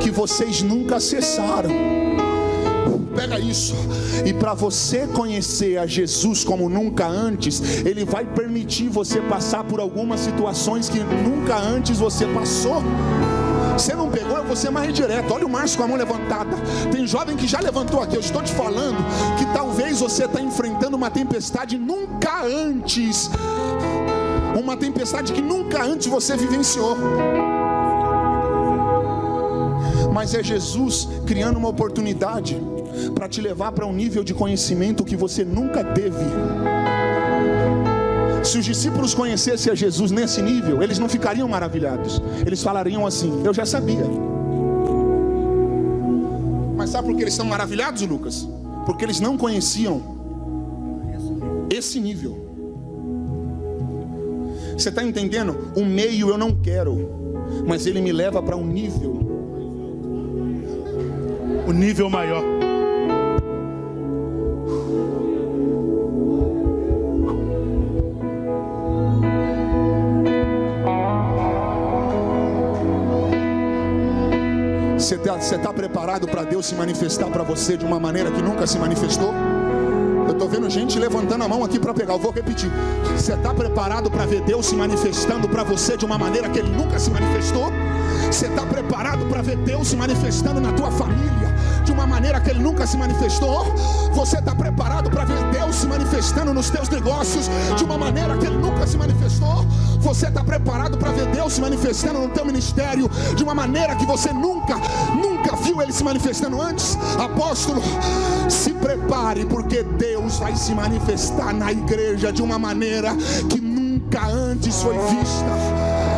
que vocês nunca acessaram. Pega isso. E para você conhecer a Jesus como nunca antes, Ele vai permitir você passar por algumas situações que nunca antes você passou. Você não pegou, eu vou ser mais direto. Olha o Márcio com a mão levantada. Tem jovem que já levantou aqui. Eu estou te falando que talvez você está enfrentando uma tempestade nunca antes. Uma tempestade que nunca antes você vivenciou. Mas é Jesus criando uma oportunidade para te levar para um nível de conhecimento que você nunca teve. Se os discípulos conhecessem a Jesus nesse nível, eles não ficariam maravilhados. Eles falariam assim: eu já sabia. Mas sabe por que eles estão maravilhados, Lucas? Porque eles não conheciam esse nível. Você está entendendo? O meio eu não quero, mas ele me leva para um nível. O nível maior. Você está preparado para Deus se manifestar para você de uma maneira que nunca se manifestou? Eu estou vendo gente levantando a mão aqui para pegar. Eu vou repetir. Você está preparado para ver Deus se manifestando para você de uma maneira que Ele nunca se manifestou? Você está preparado para ver Deus se manifestando na tua família de uma maneira que Ele nunca se manifestou? Você está preparado para ver Deus se manifestando nos teus negócios de uma maneira que Ele nunca se manifestou? Você está preparado para ver Deus se manifestando no teu ministério de uma maneira que você nunca viu Ele se manifestando antes? Apóstolo, se prepare, porque Deus vai se manifestar na igreja de uma maneira que nunca antes foi vista.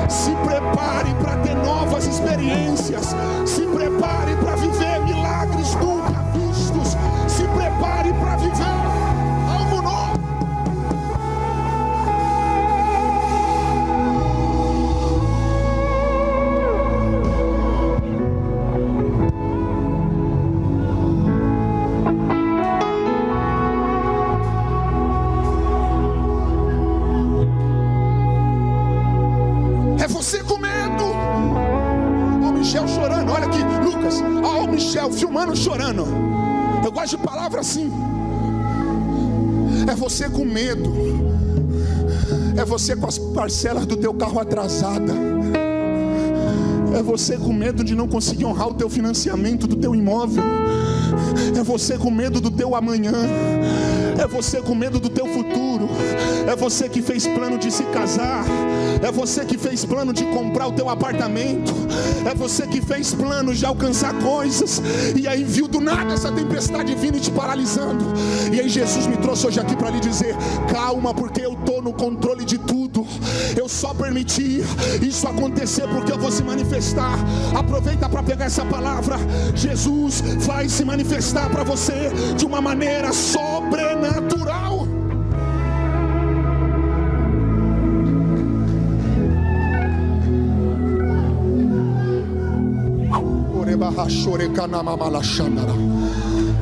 Se prepare para ter novas experiências. Se prepare para viver milagres nunca vistos. Se prepare para viver algo novo. É você com medo. Ó o Michel chorando. Olha aqui, Lucas. Ó o Michel filmando chorando. Eu gosto de palavra assim. É você com medo. É você com as parcelas do teu carro atrasada. É você com medo de não conseguir honrar o teu financiamento do teu imóvel. É você com medo do teu amanhã. É você com medo do teu futuro. É você que fez plano de se casar. É você que fez plano de comprar o teu apartamento. É você que fez planos de alcançar coisas, e aí viu do nada essa tempestade vindo e te paralisando. E aí Jesus me trouxe hoje aqui para lhe dizer: calma, porque eu estou no controle de tudo. Eu só permiti isso acontecer porque eu vou se manifestar. Aproveita para pegar essa palavra. Jesus vai se manifestar para você de uma maneira sobrenatural. Chore canamamala xandara.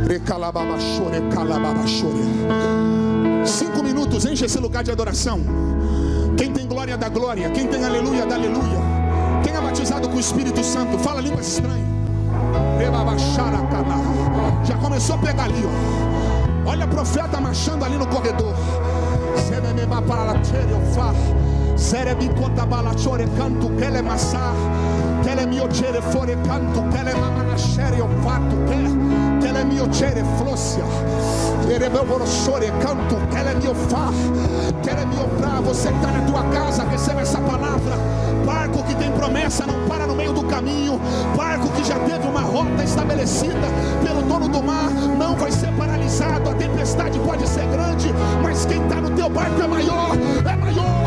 Recalababa chore calababa chore. 5 minutos, enche esse lugar de adoração. Quem tem glória dá glória, quem tem aleluia dá aleluia. Quem é batizado com o Espírito Santo fala línguas estranhas. Já começou a pegar ali, ó. Olha a profeta marchando ali no corredor. Zerebi conta bala chore canto que ele massa. Que ele mio cere fore canto, que ele mama nascere o fato, que ele mio cere flossia, que ele meu chore canto, que ele mio fa, que ele mio pra. Você que está na tua casa, recebe essa palavra. Barco que tem promessa não para no meio do caminho. Barco que já teve uma rota estabelecida pelo dono do mar não vai ser paralisado. A tempestade pode ser grande, mas quem está no teu barco é maior, é maior.